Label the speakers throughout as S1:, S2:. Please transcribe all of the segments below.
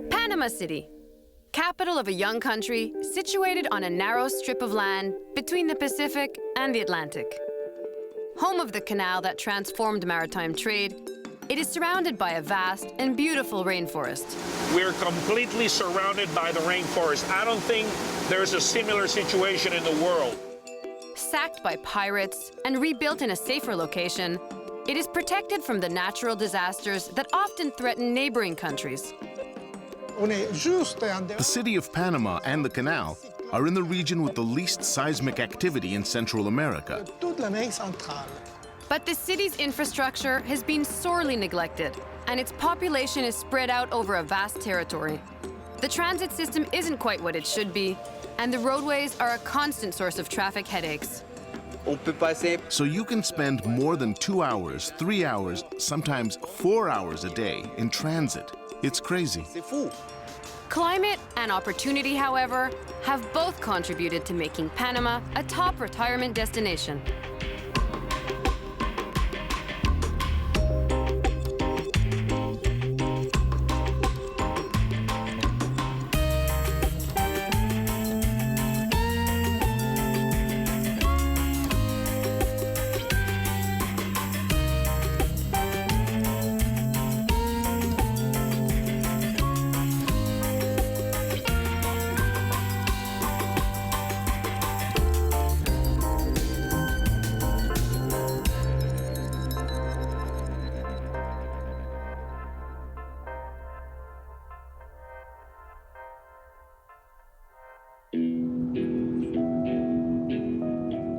S1: Panama City, capital of a young country situated on a narrow strip of land between the Pacific and the Atlantic. Home of the canal that transformed maritime trade, it is surrounded by a vast and beautiful rainforest.
S2: We're completely surrounded by the rainforest. I don't think there's a similar situation in the world.
S1: Sacked by pirates and rebuilt in a safer location, it is protected from the natural disasters that often threaten neighboring countries.
S3: The city of Panama and the canal are in the region with the least seismic activity in Central America.
S1: But the city's infrastructure has been sorely neglected, and its population is spread out over a vast territory. The transit system isn't quite what it should be, and the roadways are a constant source of traffic headaches.
S3: So you can spend more than 2 hours, 3 hours, sometimes 4 hours a day in transit. It's crazy.
S1: Climate and opportunity, however, have both contributed to making Panama a top retirement destination.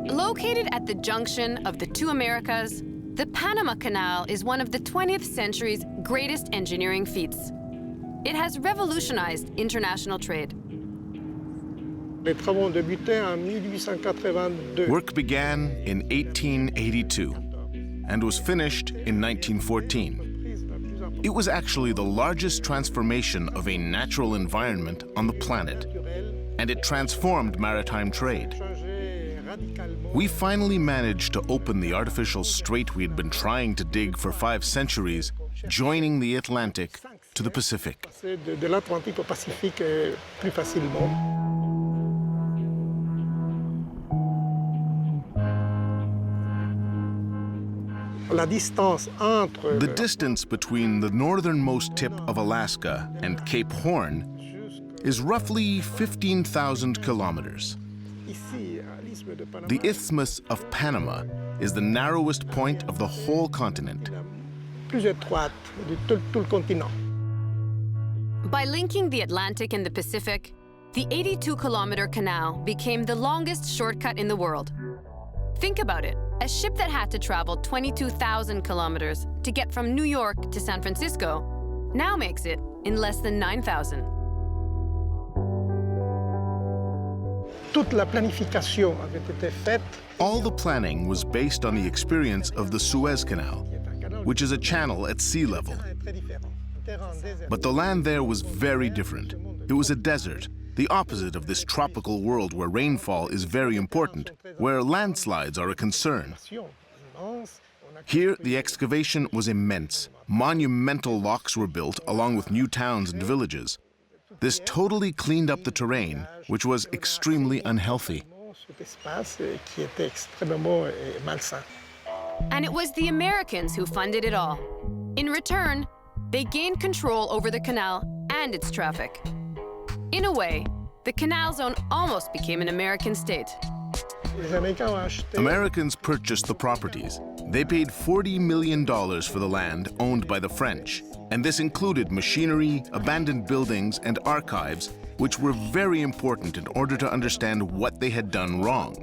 S1: Located at the junction of the two Americas, the Panama Canal is one of the 20th century's greatest engineering feats. It has revolutionized international trade.
S3: Work began in 1882 and was finished in 1914. It was actually the largest transformation of a natural environment on the planet, and it transformed maritime trade. We finally managed to open the artificial strait we had been trying to dig for 5 centuries, joining the Atlantic to the Pacific. The distance between the northernmost tip of Alaska and Cape Horn is roughly 15,000 kilometers. The Isthmus of Panama is the narrowest point of the whole continent.
S1: By linking the Atlantic and the Pacific, the 82-kilometer canal became the longest shortcut in the world. Think about it, a ship that had to travel 22,000 kilometers to get from New York to San Francisco now makes it in less than 9,000.
S3: All the planning was based on the experience of the Suez Canal, which is a channel at sea level. But the land there was very different. It was a desert, the opposite of this tropical world where rainfall is very important, where landslides are a concern. Here, the excavation was immense. Monumental locks were built along with new towns and villages. This totally cleaned up the terrain, which was extremely unhealthy.
S1: And it was the Americans who funded it all. In return, they gained control over the canal and its traffic. In a way, the canal zone almost became an American state.
S3: Americans purchased the properties. They paid $40 million for the land owned by the French, and this included machinery, abandoned buildings, and archives, which were very important in order to understand what they had done wrong.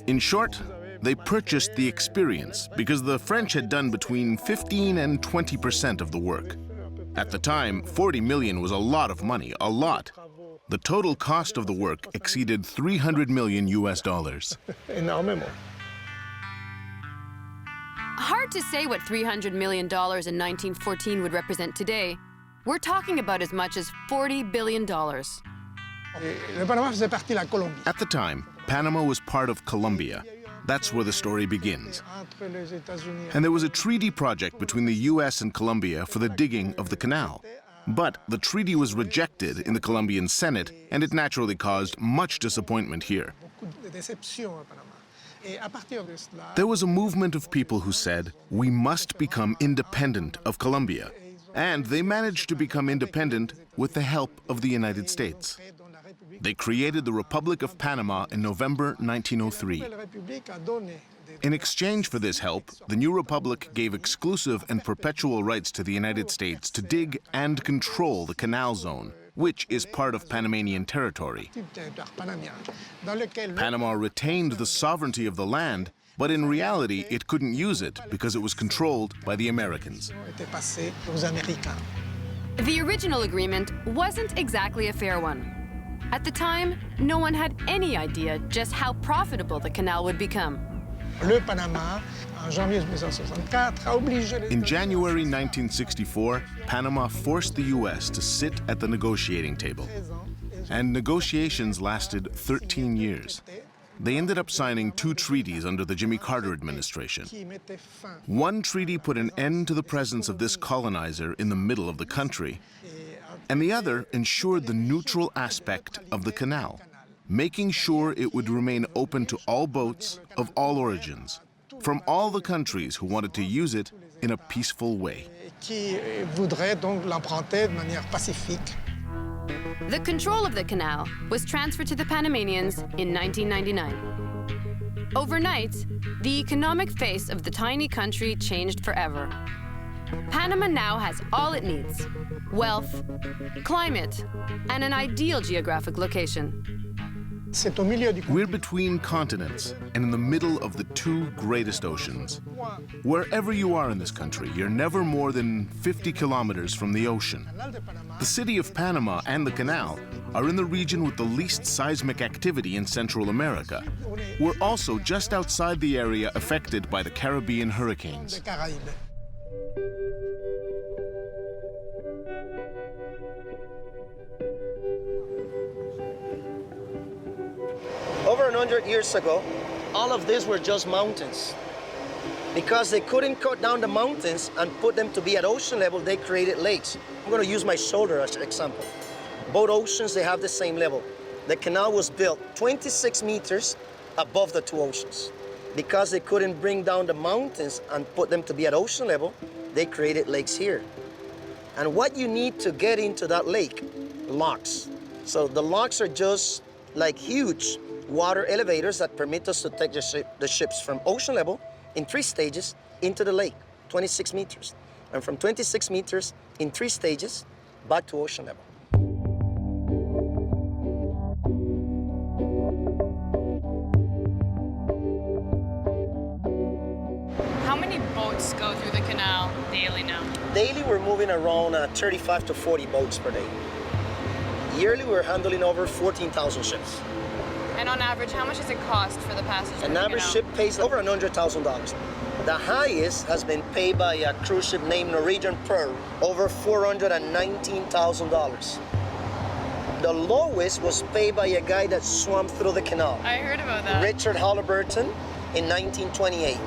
S3: In short, they purchased the experience because the French had done between 15% and 20% of the work. At the time, 40 million was a lot of money, a lot. The total cost of the work exceeded $300 million US.
S1: Hard to say what $300 million in 1914 would represent today. We're talking about as much as $40 billion.
S3: At the time, Panama was part of Colombia. That's where the story begins. And there was a treaty project between the US and Colombia for the digging of the canal. But the treaty was rejected in the Colombian Senate, and it naturally caused much disappointment here. There was a movement of people who said, we must become independent of Colombia. And they managed to become independent with the help of the United States. They created the Republic of Panama in November 1903. In exchange for this help, the new republic gave exclusive and perpetual rights to the United States to dig and control the canal zone, which is part of Panamanian territory. Panama retained the sovereignty of the land, but in reality, it couldn't use it because it was controlled by the Americans.
S1: The original agreement wasn't exactly a fair one. At the time, no one had any idea just how profitable the canal would become.
S4: In
S3: January 1964, Panama forced the U.S. to sit at the negotiating table. And negotiations lasted 13 years. They ended up signing 2 treaties under the Jimmy Carter administration. One treaty put an end to the presence of this colonizer in the middle of the country, and the other ensured the neutral aspect of the canal, making sure it would remain open to all boats of all origins, from all the countries who wanted to use it in a peaceful way.
S1: The control of the canal was transferred to the Panamanians in 1999. Overnight, the economic face of the tiny country changed forever. Panama now has all it needs: wealth, climate, and an ideal geographic location.
S3: We're between continents and in the middle of the 2 greatest oceans. Wherever you are in this country, you're never more than 50 kilometers from the ocean. The city of Panama and the canal are in the region with the least seismic activity in Central America. We're also just outside the area affected by the Caribbean hurricanes.
S5: Over 100 years ago, all of these were just mountains. Because they couldn't cut down the mountains and put them to be at ocean level, they created lakes. I'm going to use my shoulder as an example. Both oceans, they have the same level. The canal was built 26 meters above the 2 oceans. Because they couldn't bring down the mountains and put them to be at ocean level, they created lakes here. And what you need to get into that lake? Locks. So the locks are just like huge water elevators that permit us to take the ships from ocean level in 3 stages into the lake, 26 meters. And from 26 meters in 3 stages back to ocean level.
S1: How many boats go through the canal daily now?
S5: Daily, we're moving around 35 to 40 boats per day. Yearly, we're handling over 14,000 ships.
S1: And on average, how much does it cost for the passage?
S5: An average ship pays over $100,000. The highest has been paid by a cruise ship named Norwegian Pearl, over $419,000. The lowest was paid by a guy that swam through the canal.
S1: I heard about that.
S5: Richard Halliburton in 1928.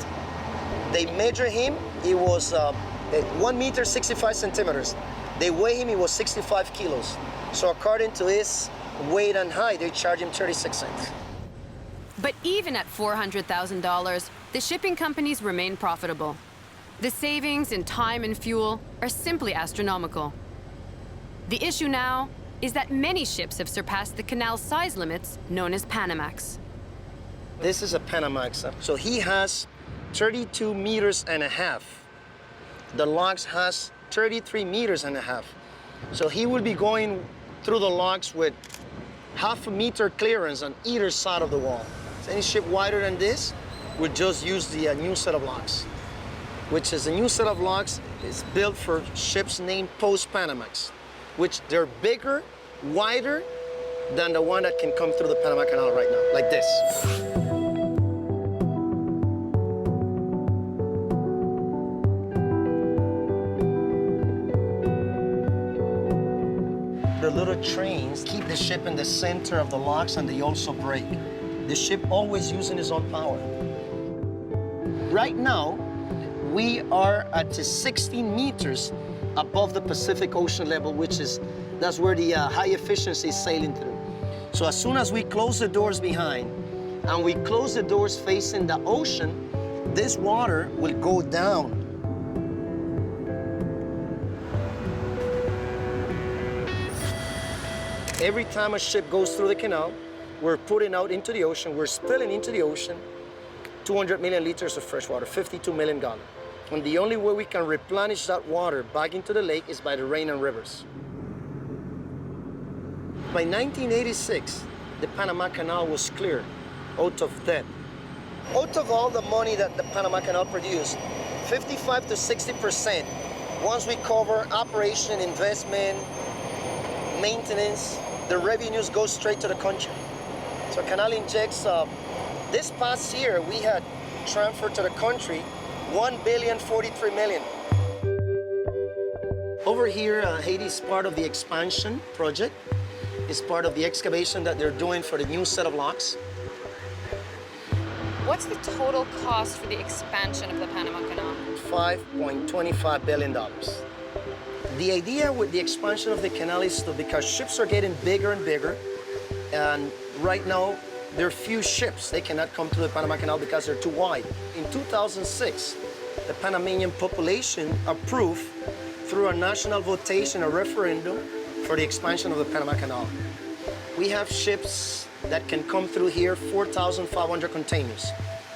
S5: They measured him, he was 1 meter 65 centimeters. They weigh him, he was 65 kilos. So according to his weight and height, they charge him 36 cents.
S1: But even at $400,000, the shipping companies remain profitable. The savings in time and fuel are simply astronomical. The issue now is that many ships have surpassed the canal's size limits, known as Panamax.
S5: This is a Panamax. So he has 32 meters and a half. The locks has 33 meters and a half. So he will be going through the locks with half a meter clearance on either side of the wall. So any ship wider than this would just use the new set of locks, which is a new set of locks is built for ships named post-Panamax, which they're bigger, wider than the one that can come through the Panama Canal right now, like this. The little trains keep the ship in the center of the locks, and they also brake. The ship always using its own power. Right now, we are at 16 meters above the Pacific Ocean level, that's where the high efficiency is sailing through. So as soon as we close the doors behind and we close the doors facing the ocean, this water will go down. Every time a ship goes through the canal, we're putting out into the ocean, we're spilling into the ocean 200 million liters of fresh water, 52 million gallons. And the only way we can replenish that water back into the lake is by the rain and rivers. By 1986, the Panama Canal was cleared out of debt. Out of all the money that the Panama Canal produced, 55 to 60%, once we cover operation, investment, maintenance, the revenues go straight to the country. So canal injects, this past year, we had transferred to the country $1.043 billion. Over here, Haiti is part of the expansion project. It's part of the excavation that they're doing for the new set of locks.
S1: What's the total cost for the expansion of the Panama Canal?
S5: $5.25 billion. The idea with the expansion of the canal is because ships are getting bigger and bigger, and right now, there are few ships. They cannot come through the Panama Canal because they're too wide. In 2006, the Panamanian population approved through a national votation, a referendum, for the expansion of the Panama Canal. We have ships that can come through here, 4,500 containers.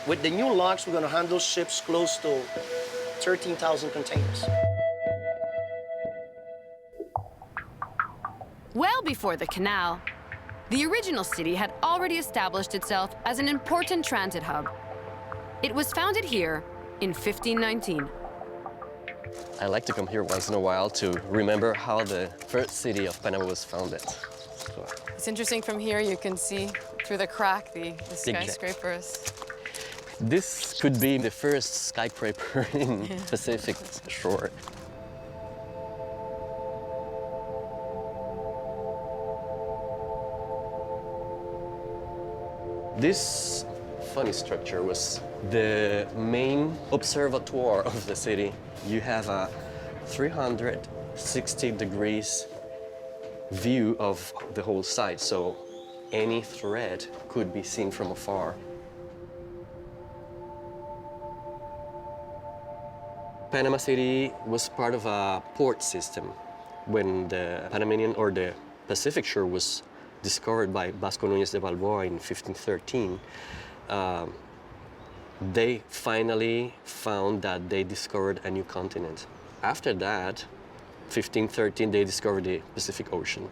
S5: With the new locks, we're going to handle ships close to 13,000 containers.
S1: Well before the canal, the original city had already established itself as an important transit hub. It was founded here in 1519.
S4: I like to come here once in a while to remember how the first city of Panama was founded.
S6: It's interesting from here, you can see through the crack the skyscrapers.
S4: This could be the first skyscraper in Pacific shore. This funny structure was the main observatory of the city. You have a 360 degrees view of the whole site, so any thread could be seen from afar. Panama City was part of a port system. When the Panamanian or the Pacific shore was discovered by Vasco Núñez de Balboa in 1513, they finally found that they discovered a new continent. After that, 1513, they discovered the Pacific Ocean.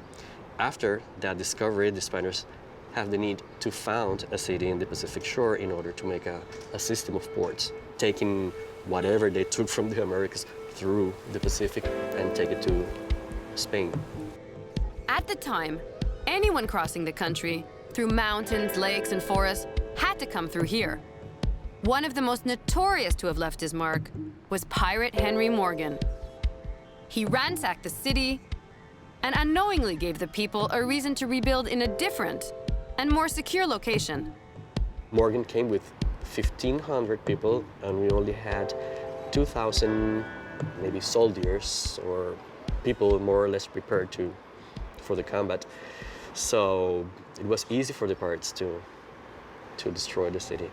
S4: After that discovery, the Spaniards have the need to found a city in the Pacific shore in order to make a system of ports, taking whatever they took from the Americas through the Pacific and take it to Spain.
S1: At the time, anyone crossing the country through mountains, lakes, and forests had to come through here. One of the most notorious to have left his mark was pirate Henry Morgan. He ransacked the city and unknowingly gave the people a reason to rebuild in a different and more secure location.
S4: Morgan came with 1,500 people, and we only had 2,000 maybe soldiers or people more or less prepared for the combat. So it was easy for the pirates to destroy the city.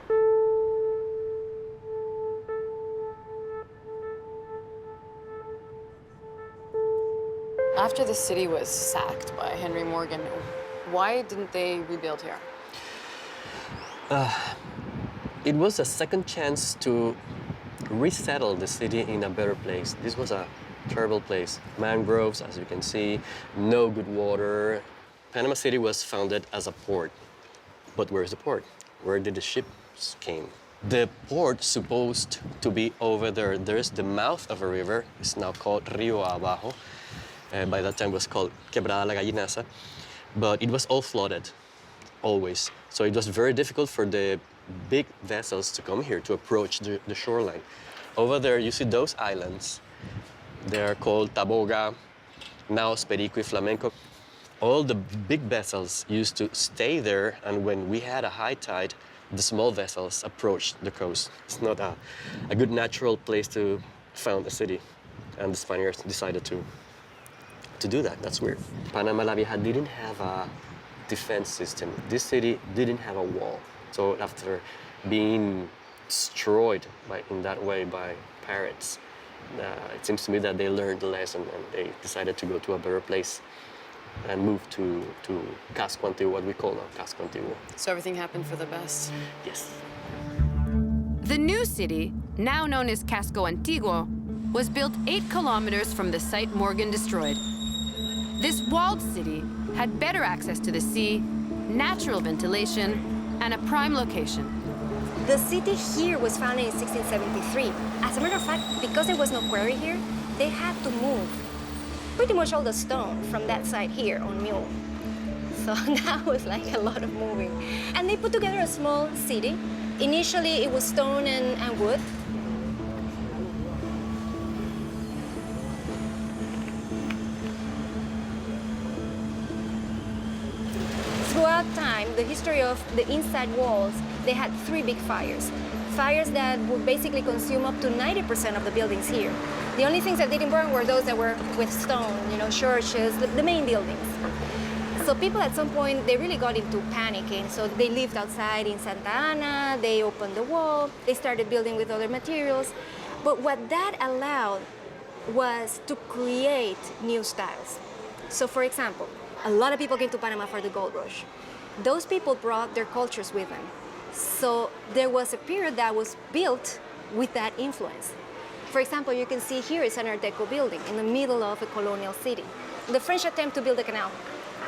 S6: After the city was sacked by Henry Morgan, why didn't they rebuild here?
S4: It was a second chance to resettle the city in a better place. This was a terrible place. Mangroves, as you can see, no good water. Panama City was founded as a port. But where's the port? Where did the ships came? The port supposed to be over there. There's the mouth of a river. It's now called Rio Abajo. By that time it was called Quebrada la Gallinaza. But it was all flooded, always. So it was very difficult for the big vessels to come here to approach the shoreline. Over there, you see those islands. They're called Taboga, Naos, Perico, y Flamenco. All the big vessels used to stay there, and when we had a high tide, the small vessels approach the coast. It's not a good natural place to found a city, and the Spaniards decided to do that. That's weird. Panama La Vieja didn't have a defense system. This city didn't have a wall. So after being destroyed in that way by pirates, it seems to me that they learned the lesson and they decided to go to a better place and move to Casco Antiguo, what we call now Casco Antiguo.
S6: So everything happened for the best.
S4: Yes.
S1: The new city, now known as Casco Antiguo, was built 8 kilometers from the site Morgan destroyed. This walled city had better access to the sea, natural ventilation, and a prime location.
S7: The city here was founded in 1673. As a matter of fact, because there was no quarry here, they had to move pretty much all the stone from that side here on mule. So that was like a lot of moving. And they put together a small city. Initially, it was stone and wood. Throughout time, the history of the inside walls, they had 3 big fires. Fires that would basically consume up to 90% of the buildings here. The only things that didn't burn were those that were with stone, churches, the main buildings. So people at some point, they really got into panicking. So they lived outside in Santa Ana, they opened the wall, they started building with other materials. But what that allowed was to create new styles. So for example, a lot of people came to Panama for the gold rush. Those people brought their cultures with them. So there was a period that was built with that influence. For example, you can see here is an Art Deco building in the middle of a colonial city. The French attempt to build a canal.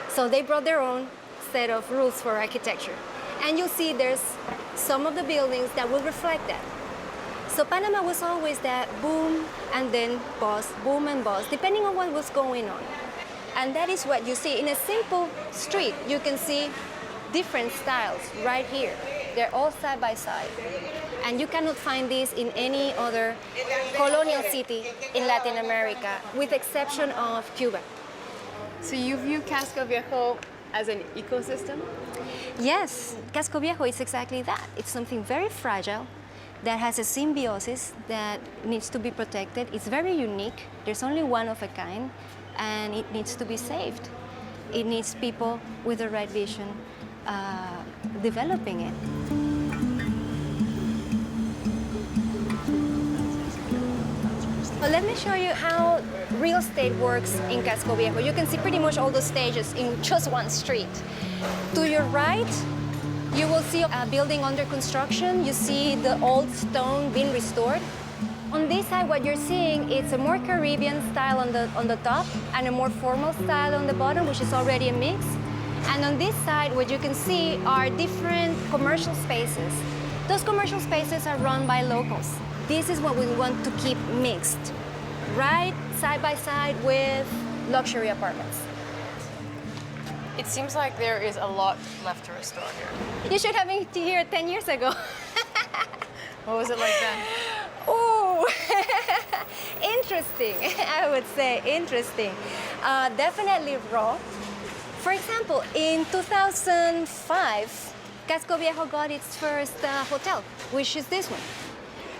S7: So they brought their own set of rules for architecture. And you'll see there's some of the buildings that will reflect that. So Panama was always that boom and then bust, boom and bust, depending on what was going on. And that is what you see. In a simple street, you can see different styles right here. They're all side by side. And you cannot find this in any other colonial city in Latin America, with exception of Cuba.
S6: So you view Casco Viejo as an ecosystem?
S7: Yes, Casco Viejo is exactly that. It's something very fragile that has a symbiosis that needs to be protected. It's very unique. There's only one of a kind, and it needs to be saved. It needs people with the right vision developing it. Well, let me show you how real estate works in Casco Viejo. You can see pretty much all the stages in just one street. To your right, you will see a building under construction. You see the old stone being restored. On this side, what you're seeing is a more Caribbean style on the top and a more formal style on the bottom, which is already a mix. And on this side, what you can see are different commercial spaces. Those commercial spaces are run by locals. This is what we want to keep mixed, right side by side with luxury apartments.
S6: It seems like there is a lot left to restore here.
S7: You should have been here 10 years ago.
S6: What was it like then?
S7: Oh, interesting. I would say interesting. Definitely raw. For example, in 2005, Casco Viejo got its first hotel, which is this one.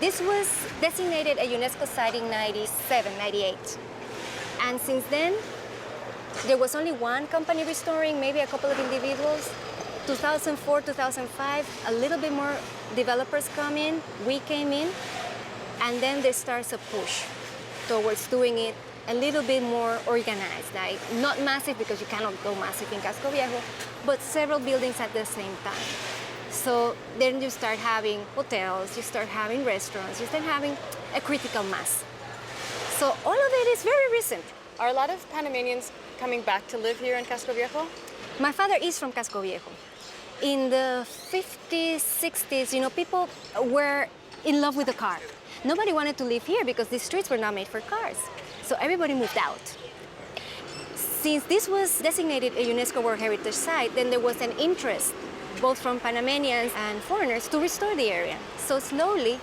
S7: This was designated a UNESCO site in 97, 98. And since then, there was only one company restoring, maybe a couple of individuals. 2004, 2005, a little bit more developers come in, we came in, and then there starts a push towards doing it a little bit more organized, like not massive because you cannot go massive in Casco Viejo, but several buildings at the same time. So then you start having hotels, you start having restaurants, you start having a critical mass. So all of it is very recent.
S6: Are a lot of Panamanians coming back to live here in Casco Viejo?
S7: My father is from Casco Viejo. In the 50s, 60s, people were in love with the car. Nobody wanted to live here because these streets were not made for cars. So everybody moved out. Since this was designated a UNESCO World Heritage Site, then there was an interest, both from Panamanians and foreigners, to restore the area. So slowly,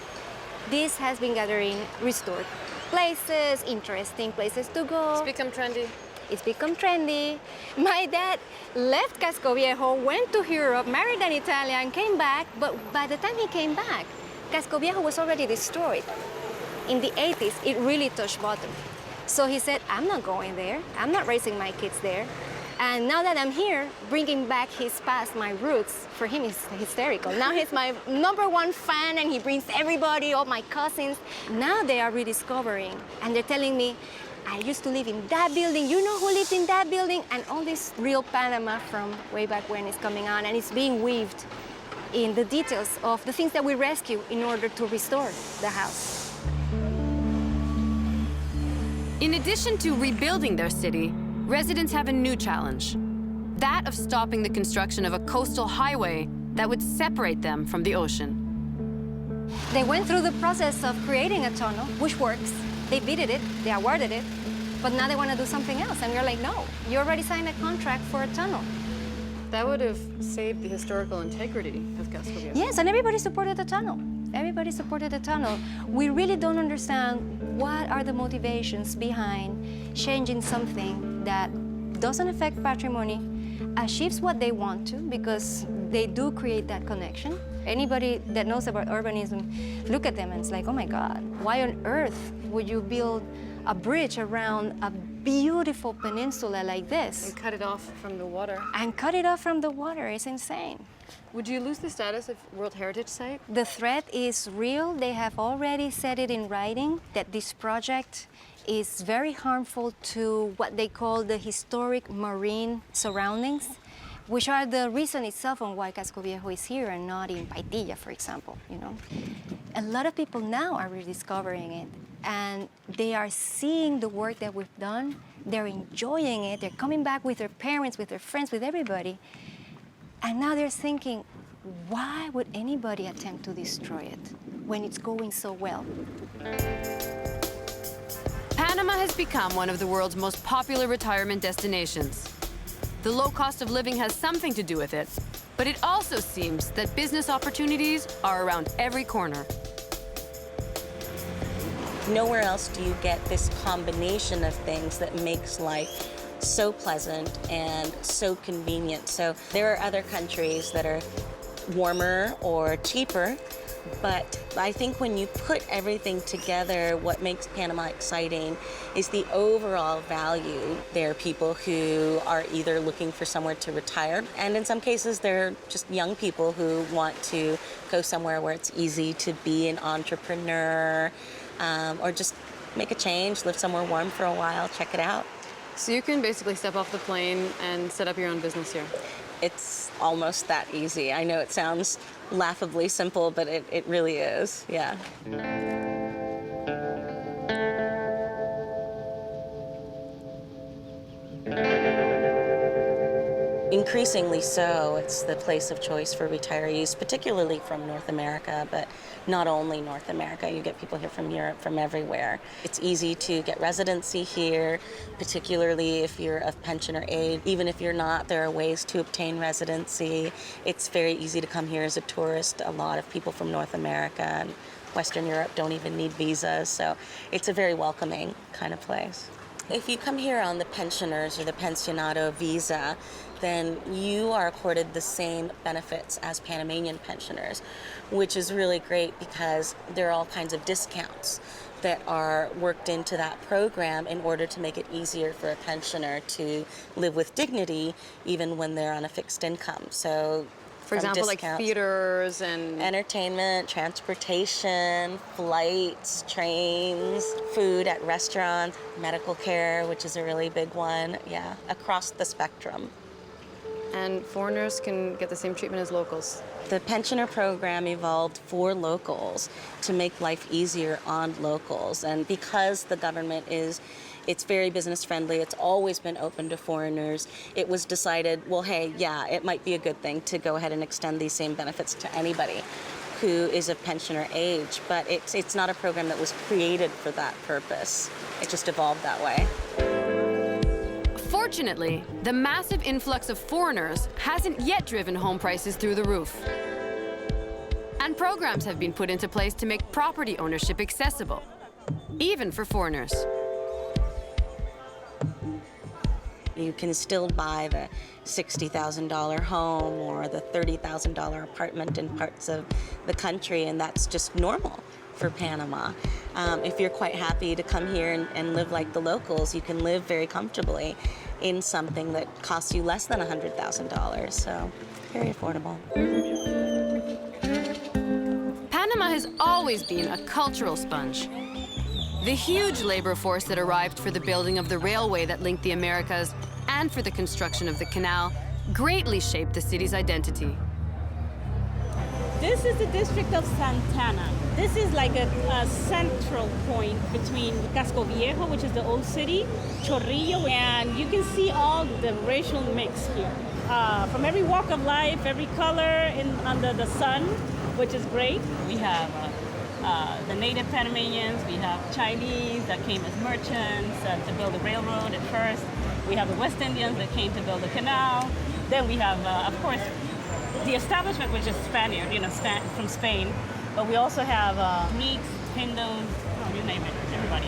S7: this has been gathering restored places, interesting places to go.
S6: It's become trendy.
S7: It's become trendy. My dad left Casco Viejo, went to Europe, married an Italian, came back, but by the time he came back, Casco Viejo was already destroyed. In the 80s, it really touched bottom. So he said, I'm not going there. I'm not raising my kids there. And now that I'm here, bringing back his past, my roots, for him is hysterical. Now he's my #1 fan, and he brings everybody, all my cousins. Now they are rediscovering, and they're telling me, I used to live in that building. You know who lived in that building? And all this real Panama from way back when is coming on, and it's being weaved in the details of the things that we rescue in order to restore the house.
S1: In addition to rebuilding their city, residents have a new challenge, that of stopping the construction of a coastal highway that would separate them from the ocean.
S7: They went through the process of creating a tunnel, which works. They bidded it, they awarded it, but now they want to do something else. And we're like, no, you already signed a contract for a tunnel.
S6: That would have saved the historical integrity of Casco Viejo.
S7: Yes, and everybody supported the tunnel. Everybody supported the tunnel. We really don't understand what are the motivations behind changing something that doesn't affect patrimony, achieves what they want to, because they do create that connection. Anybody that knows about urbanism, look at them and it's like, oh my God, why on earth would you build a bridge around a beautiful peninsula like this?
S6: And cut it off from the water.
S7: And cut it off from the water, it's insane.
S6: Would you lose the status of World Heritage Site?
S7: The threat is real. They have already said it in writing that this project is very harmful to what they call the historic marine surroundings, which are the reason itself on why Casco Viejo is here and not in Paitilla, for example, you know. A lot of people now are rediscovering it, and they are seeing the work that we've done. They're enjoying it. They're coming back with their parents, with their friends, with everybody. And now they're thinking, why would anybody attempt to destroy it when it's going so well?
S1: Panama has become one of the world's most popular retirement destinations. The low cost of living has something to do with it, but it also seems that business opportunities are around every corner.
S8: Nowhere else do you get this combination of things that makes life so pleasant and so convenient. So there are other countries that are warmer or cheaper, but I think when you put everything together, what makes Panama exciting is the overall value. There are people who are either looking for somewhere to retire, and in some cases they're just young people who want to go somewhere where it's easy to be an entrepreneur, or just make a change, live somewhere warm for a while, check it out.
S6: So you can basically step off the plane and set up your own business here.
S8: It's almost that easy. I know it sounds laughably simple, but it really is, yeah. Increasingly so, it's the place of choice for retirees, particularly from North America, but not only North America. You get people here from Europe, from everywhere. It's easy to get residency here, particularly if you're of pensioner age. Even if you're not, there are ways to obtain residency. It's very easy to come here as a tourist. A lot of people from North America and Western Europe don't even need visas, so it's a very welcoming kind of place. If you come here on the pensioners or the pensionado visa, then you are accorded the same benefits as Panamanian pensioners, which is really great because there are all kinds of discounts that are worked into that program in order to make it easier for a pensioner to live with dignity even when they're on a fixed income. So,
S6: for example, like theaters and
S8: entertainment, transportation, flights, trains, food at restaurants, medical care, which is a really big one, yeah, across the spectrum.
S6: And foreigners can get the same treatment as locals.
S8: The pensioner program evolved for locals to make life easier on locals. And because the government it's very business friendly, it's always been open to foreigners, it was decided, well, hey, yeah, it might be a good thing to go ahead and extend these same benefits to anybody who is of pensioner age. But it's not a program that was created for that purpose. It just evolved that way.
S1: Fortunately, the massive influx of foreigners hasn't yet driven home prices through the roof. And programs have been put into place to make property ownership accessible, even for foreigners.
S8: You can still buy the $60,000 home or the $30,000 apartment in parts of the country, and that's just normal for Panama. If you're quite happy to come here and live like the locals, you can live very comfortably in something that costs you less than $100,000, so very affordable.
S1: Panama has always been a cultural sponge. The huge labor force that arrived for the building of the railway that linked the Americas and for the construction of the canal greatly shaped the city's identity.
S9: This is the district of Santana. This is like a central point between Casco Viejo, which is the old city, Chorrillo, and you can see all the racial mix here. From every walk of life, every color under the sun, which is great. We have the native Panamanians, we have Chinese that came as merchants to build the railroad at first. We have the West Indians that came to build the canal. Then we have, of course, the establishment, which is Spaniard, from Spain. But we also have Greeks, Hindus, you name it, everybody.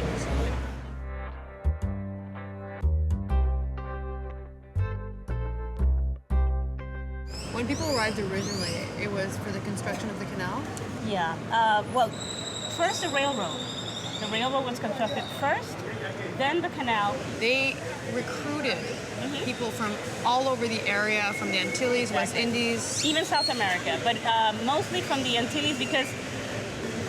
S6: When people arrived originally, it was for the construction of the canal?
S9: Yeah. Well, first the railroad. The railroad was constructed first, then the canal.
S6: They recruited people from all over the area, from the Antilles, West Indies.
S9: Even South America, but mostly from the Antilles because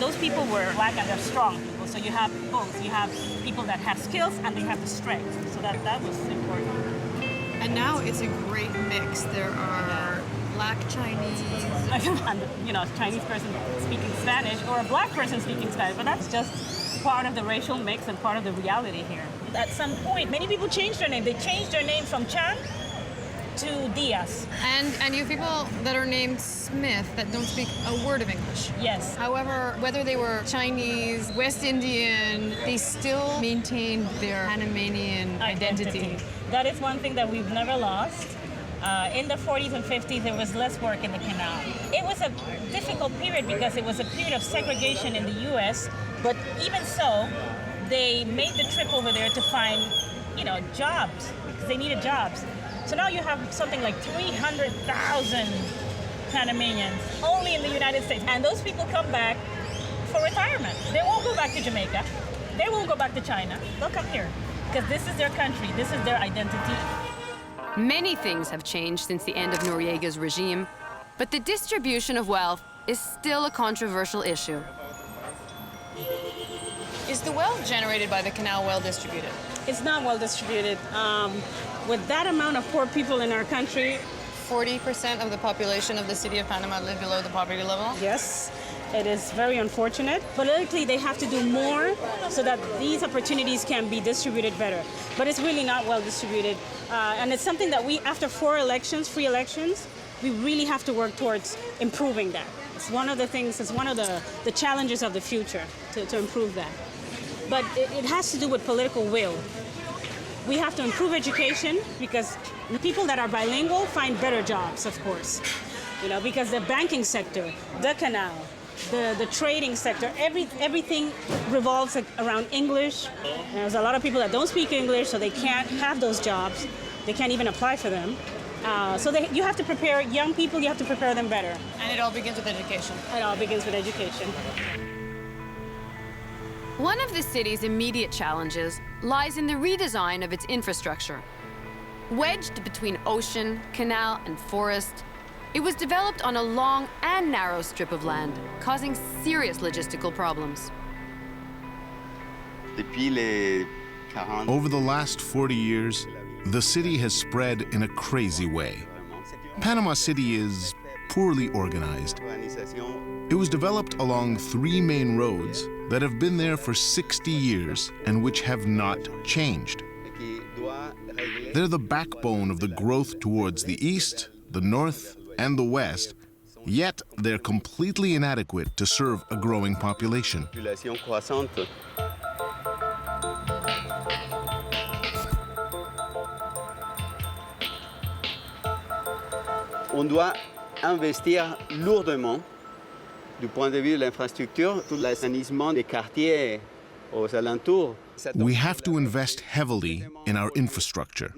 S9: those people were black and they're strong people. So you have both. You have people that have skills and they have the strength. So that was important.
S6: And now it's a great mix. There are black Chinese.
S9: And, a Chinese person speaking Spanish or a black person speaking Spanish, but that's just part of the racial mix and part of the reality here. At some point, many people changed their name. They changed their name from Chan to Diaz.
S6: And you have people that are named Smith that don't speak a word of English.
S9: Yes.
S6: However, whether they were Chinese, West Indian, they still maintained their Panamanian identity.
S9: That is one thing that we've never lost. In the 40s and 50s, there was less work in the canal. It was a difficult period because it was a period of segregation in the U.S., but even so, they made the trip over there to find, jobs, because they needed jobs. So now you have something like 300,000 Panamanians only in the United States. And those people come back for retirement. They won't go back to Jamaica. They won't go back to China. They'll come here because this is their country. This is their identity.
S1: Many things have changed since the end of Noriega's regime, but the distribution of wealth is still a controversial issue.
S6: Is the wealth generated by the canal well distributed?
S9: It's not well distributed. With that amount of poor people in our country,
S6: 40% of the population of the city of Panama live below the poverty level?
S9: yes, it is very unfortunate. Politically, they have to do more so that these opportunities can be distributed better. But it's really not well distributed. And it's something that we, after 4 elections, free elections, we really have to work towards improving that. It's one of the things, it's one of the challenges of the future to improve that. But it has to do with political will. We have to improve education because the people that are bilingual find better jobs, of course. Because the banking sector, the canal, the trading sector, everything revolves around English. And there's a lot of people that don't speak English, so they can't have those jobs. They can't even apply for them. You have to prepare young people, you have to prepare them better.
S6: And it all begins with education.
S9: It all begins with education.
S1: One of the city's immediate challenges lies in the redesign of its infrastructure. Wedged between ocean, canal, and forest, it was developed on a long and narrow strip of land, causing serious logistical problems.
S3: Over the last 40 years, the city has spread in a crazy way. Panama City is poorly organized. It was developed along 3 main roads that have been there for 60 years and which have not changed. They're the backbone of the growth towards the east, the north, and the west, yet they're completely inadequate to serve a growing population.
S10: On doit investir lourdement du point de vue de l'infrastructure, tout l'assainissement des quartiers aux alentours.
S3: We have to invest heavily in our infrastructure.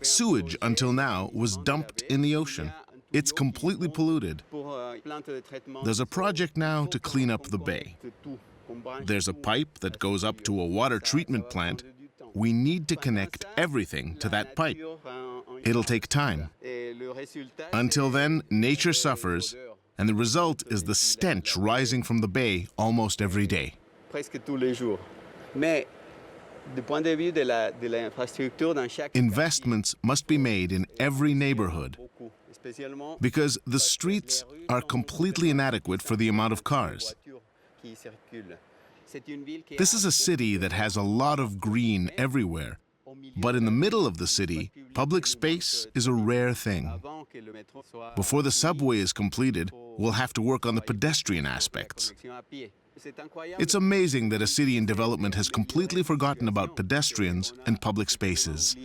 S3: Sewage, until now, was dumped in the ocean. It's completely polluted. There's a project now to clean up the bay. There's a pipe that goes up to a water treatment plant. We need to connect everything to that pipe. It'll take time. Until then, nature suffers, and the result is the stench rising from the bay almost every day. Investments must be made in every neighborhood because the streets are completely inadequate for the amount of cars. This is a city that has a lot of green everywhere, but in the middle of the city, public space is a rare thing. Before the subway is completed, we'll have to work on the pedestrian aspects. It's amazing that a city in development has completely forgotten about pedestrians and public spaces.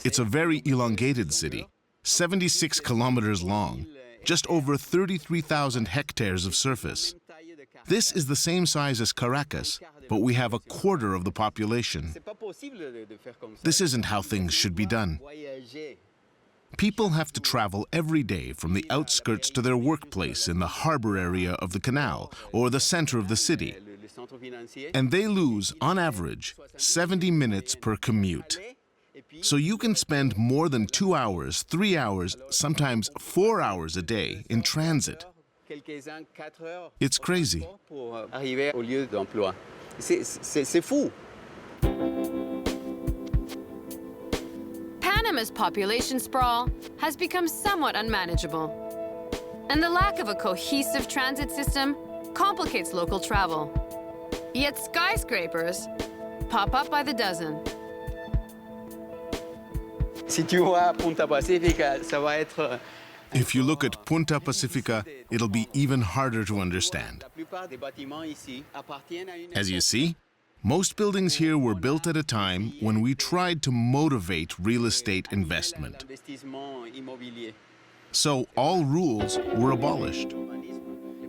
S3: It's a very elongated city, 76 kilometers long, just over 33,000 hectares of surface. This is the same size as Caracas, but we have a quarter of the population. This isn't how things should be done. People have to travel every day from the outskirts to their workplace in the harbor area of the canal or the center of the city. And they lose, on average, 70 minutes per commute. So you can spend more than 2 hours, 3 hours, sometimes 4 hours a day in transit. It's crazy.
S1: Panama's population sprawl has become somewhat unmanageable. And the lack of a cohesive transit system complicates local travel. Yet skyscrapers pop up by the dozen.
S3: If you look at Punta Pacifica, it'll be even harder to understand. As you see, most buildings here were built at a time when we tried to motivate real estate investment. So all rules were abolished.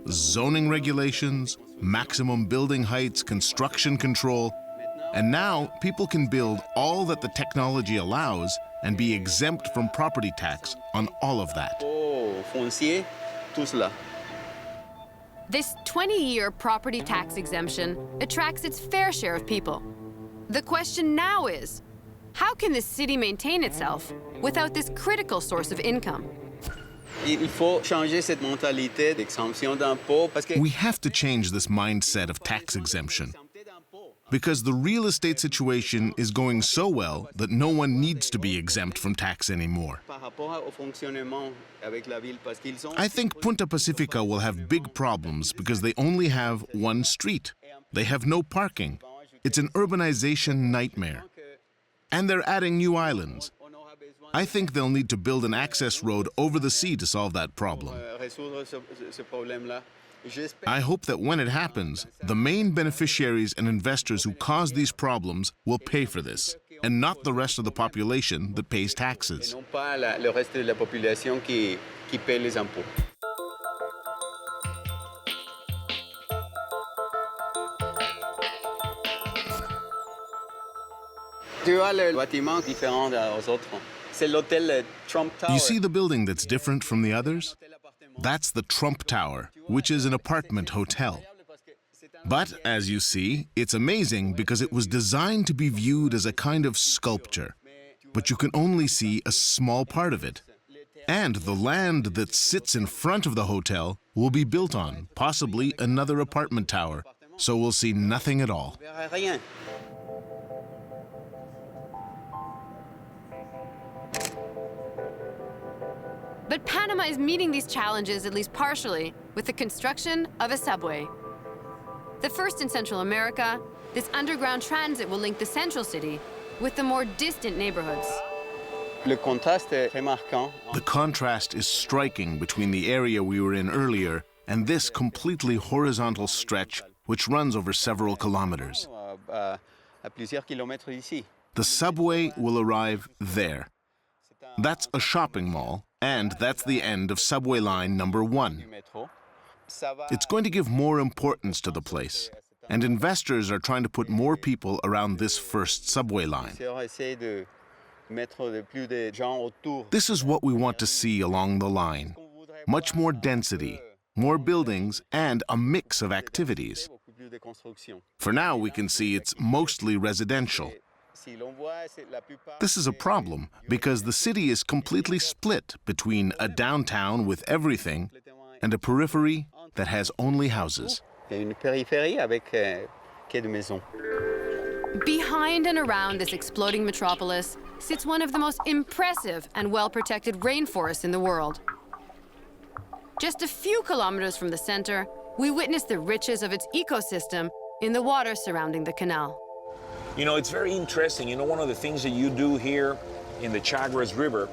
S3: Zoning regulations, maximum building heights, construction control, and now people can build all that the technology allows and be exempt from property tax on all of that.
S1: This 20-year property tax exemption attracts its fair share of people. The question now is, how can the city maintain itself without this critical source of income?
S3: We have to change this mindset of tax exemption, because the real estate situation is going so well that no one needs to be exempt from tax anymore. I think Punta Pacifica will have big problems because they only have one street. They have no parking. It's an urbanization nightmare. And they're adding new islands. I think they'll need to build an access road over the sea to solve that problem. I hope that when it happens, the main beneficiaries and investors who cause these problems will pay for this, and not the rest of the population that pays taxes. You see the building that's different from the others? That's the Trump Tower, which is an apartment hotel. But, as you see, it's amazing because it was designed to be viewed as a kind of sculpture. But you can only see a small part of it. And the land that sits in front of the hotel will be built on, possibly another apartment tower. So we'll see nothing at all.
S1: But Panama is meeting these challenges, at least partially, with the construction of a subway. The first in Central America, this underground transit will link the central city with the more distant neighborhoods.
S3: The contrast is striking between the area we were in earlier and this completely horizontal stretch which runs over several kilometers. The subway will arrive there. That's a shopping mall, and that's the end of subway line number 1. It's going to give more importance to the place, and investors are trying to put more people around this first subway line. This is what we want to see along the line. Much more density, more buildings, and a mix of activities. For now, we can see it's mostly residential. This is a problem because the city is completely split between a downtown with everything and a periphery that has only houses.
S1: Behind and around this exploding metropolis sits one of the most impressive and well-protected rainforests in the world. Just a few kilometers from the center, we witness the riches of its ecosystem in the water surrounding the canal.
S2: You know, it's very interesting. You know, one of the things that you do here in the Chagres River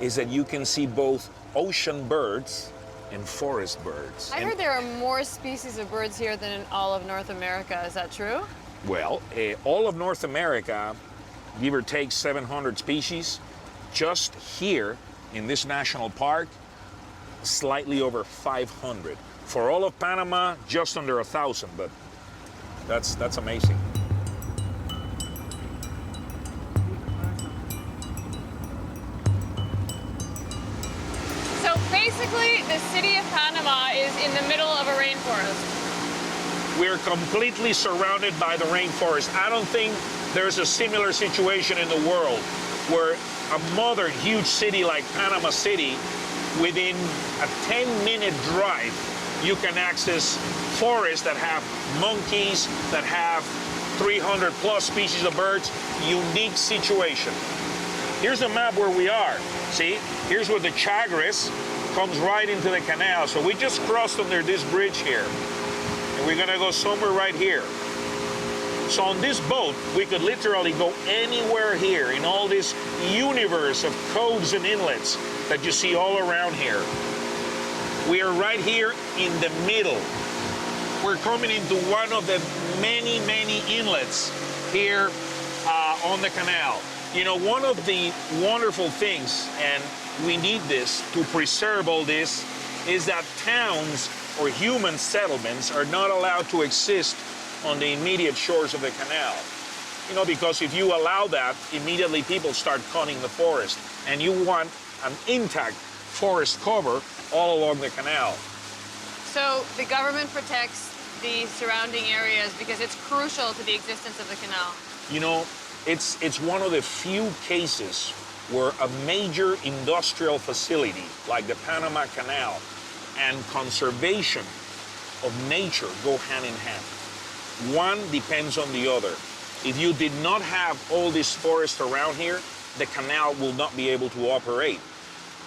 S2: is that you can see both ocean birds and forest birds.
S6: I heard there are more species of birds here than in all of North America. Is that true?
S2: Well, all of North America, give or take 700 species. Just here in this national park, slightly over 500. For all of Panama, just under 1,000, but that's amazing.
S6: So basically, the city of Panama is in the middle of a rainforest.
S2: We're completely surrounded by the rainforest. I don't think there's a similar situation in the world where a modern huge city like Panama City, within a 10-minute drive, you can access forests that have monkeys, that have 300 plus species of birds. Unique situation. Here's a map where we are. See, here's where the Chagres comes right into the canal. So we just crossed under this bridge here. And we're gonna go somewhere right here. So on this boat, we could literally go anywhere here in all this universe of coves and inlets that you see all around here. We are right here in the middle. We're coming into one of the many, many inlets here on the canal. You know, one of the wonderful things, and we need this to preserve all this, is that towns or human settlements are not allowed to exist on the immediate shores of the canal. You know, because if you allow that, immediately people start cutting the forest, and you want an intact forest cover all along the canal.
S6: So the government protects the surrounding areas because it's crucial to the existence of the canal.
S2: You know, it's one of the few cases where a major industrial facility like the Panama Canal and conservation of nature go hand in hand. One depends on the other. If you did not have all this forest around here, the canal will not be able to operate.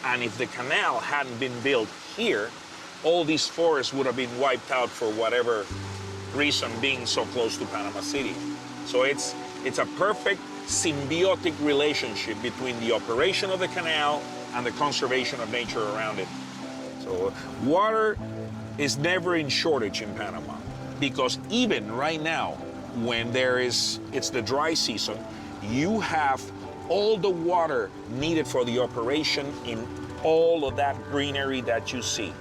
S2: And if the canal hadn't been built here, all these forests would have been wiped out for whatever reason, being so close to Panama City. So it's a perfect symbiotic relationship between the operation of the canal and the conservation of nature around it. So water is never in shortage in Panama, because even right now, when it's the dry season, you have all the water needed for the operation in all of that greenery that you see.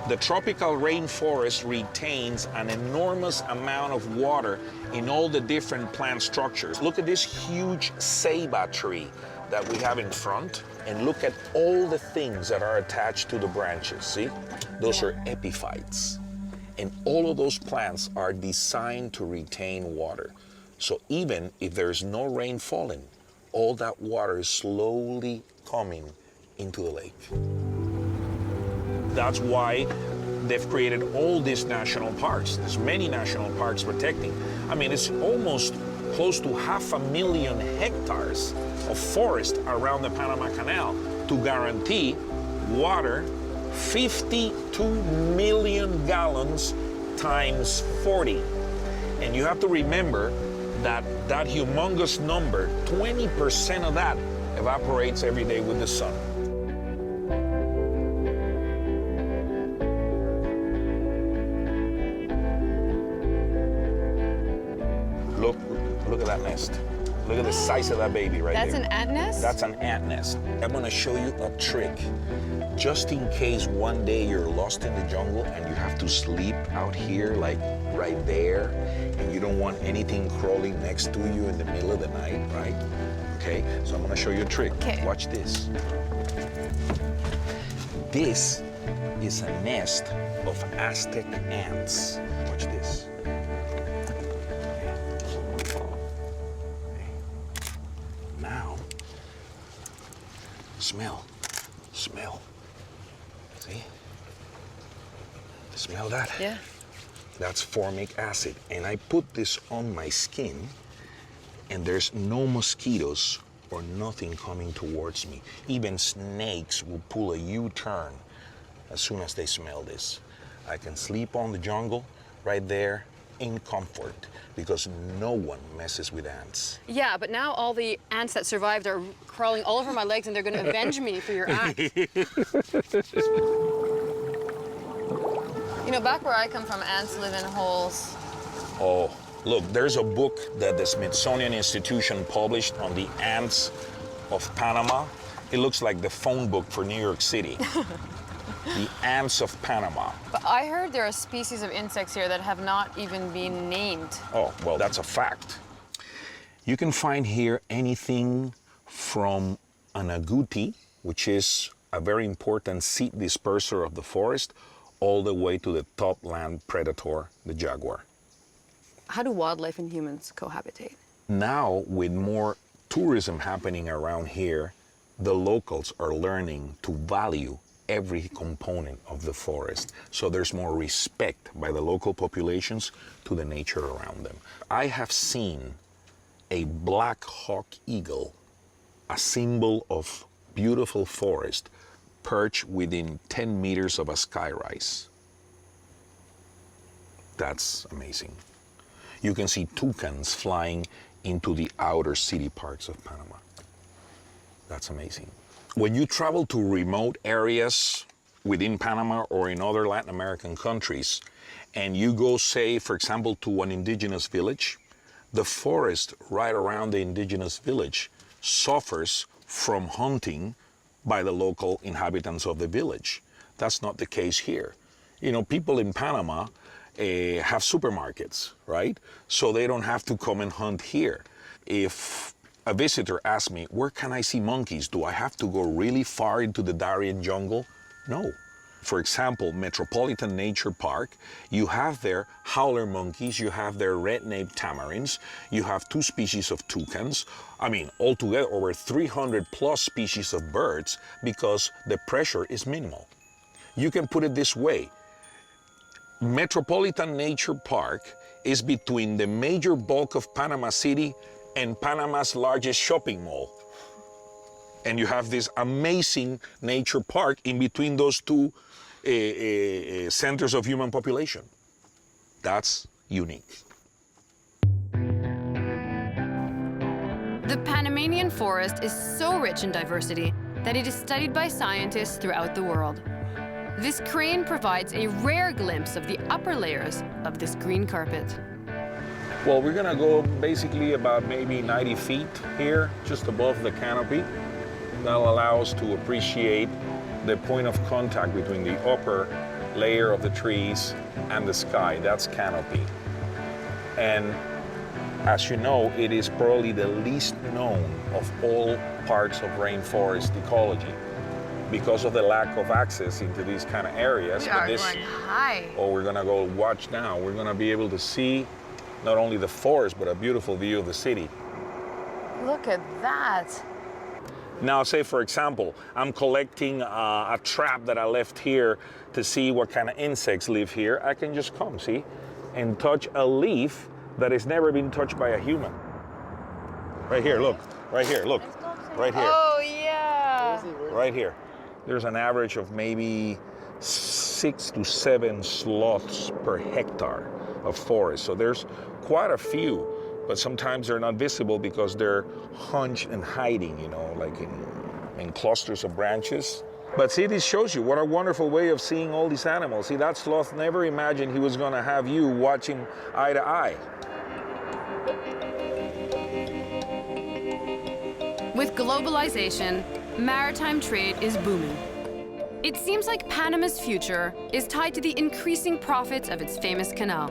S2: The tropical rainforest retains an enormous amount of water in all the different plant structures. Look at this huge ceiba tree that we have in front, and look at all the things that are attached to the branches, see? Those are epiphytes. And all of those plants are designed to retain water. So even if there's no rain falling, all that water is slowly coming into the lake. That's why they've created all these national parks. There's many national parks protecting. I mean, it's almost close to 500,000 hectares of forest around the Panama Canal to guarantee water, 52 million gallons times 40. And you have to remember that that humongous number, 20% of that evaporates every day with the sun. Look at that nest. Look at the size of that baby right there.
S6: That's an ant nest?
S2: That's an ant nest. I'm gonna show you a trick. Just in case one day you're lost in the jungle and you have to sleep out here like right there, and you don't want anything crawling next to you in the middle of the night, right? Okay, so I'm gonna show you a trick.
S1: Okay.
S2: Watch this. This is a nest of Aztec ants. Watch this. Now, smell. See? Smell that?
S1: Yeah.
S2: That's formic acid. And I put this on my skin, and there's no mosquitoes or nothing coming towards me. Even snakes will pull a U-turn as soon as they smell this. I can sleep on the jungle right there in comfort because no one messes with ants.
S1: Yeah, but now all the ants that survived are crawling all over my legs and they're gonna avenge me for your act. You know, back where I come from, ants live in holes.
S2: Oh, look, there's a book that the Smithsonian Institution published on the ants of Panama. It looks like the phone book for New York City. The ants of Panama.
S1: But I heard there are species of insects here that have not even been named.
S2: Oh, well, that's a fact. You can find here anything from an agouti, which is a very important seed disperser of the forest, all the way to the top land predator, the jaguar.
S1: How do wildlife and humans cohabitate?
S2: Now, with more tourism happening around here, the locals are learning to value every component of the forest. So there's more respect by the local populations to the nature around them. I have seen a black hawk eagle, a symbol of beautiful forest, perch within 10 meters of a skyrise. That's amazing. You can see toucans flying into the outer city parks of Panama. That's amazing. When you travel to remote areas within Panama or in other Latin American countries, and you go, say, for example, to an indigenous village, the forest right around the indigenous village suffers from hunting by the local inhabitants of the village. That's not the case here. You know, people in Panama have supermarkets, right? So they don't have to come and hunt here. If a visitor asks me, where can I see monkeys? Do I have to go really far into the Darien jungle? No. For example, Metropolitan Nature Park, you have there howler monkeys, you have there red-naped tamarins, you have 2 species of toucans. I mean, altogether over 300 plus species of birds because the pressure is minimal. You can put it this way. Metropolitan Nature Park is between the major bulk of Panama City and Panama's largest shopping mall. And you have this amazing nature park in between those two centers of human population. That's unique.
S1: The Panamanian forest is so rich in diversity that it is studied by scientists throughout the world. This crane provides a rare glimpse of the upper layers of this green carpet.
S2: Well, we're gonna go basically about maybe 90 feet here, just above the canopy. That'll allow us to appreciate the point of contact between the upper layer of the trees and the sky. That's canopy. And as you know, it is probably the least known of all parts of rainforest ecology because of the lack of access into these kind of areas.
S1: We are going high.
S2: Oh, we're gonna go watch now. We're gonna be able to see not only the forest, but a beautiful view of the city.
S1: Look at that.
S2: Now, say for example, I'm collecting a trap that I left here to see what kind of insects live here. I can just come, see, and touch a leaf that has never been touched by a human. Right here, look, right here, look, right here.
S1: Oh, yeah.
S2: Right here. There's an average of maybe 6 to 7 sloths per hectare of forest. So there's quite a few, but sometimes they're not visible because they're hunched and hiding, you know, like in clusters of branches. But see, this shows you what a wonderful way of seeing all these animals. See, that sloth never imagined he was gonna have you watch him eye to eye.
S1: With globalization, maritime trade is booming. It seems like Panama's future is tied to the increasing profits of its famous canal.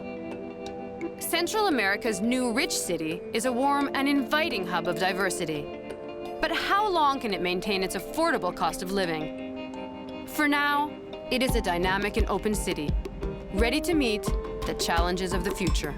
S1: Central America's new rich city is a warm and inviting hub of diversity. But how long can it maintain its affordable cost of living? For now, it is a dynamic and open city, ready to meet the challenges of the future.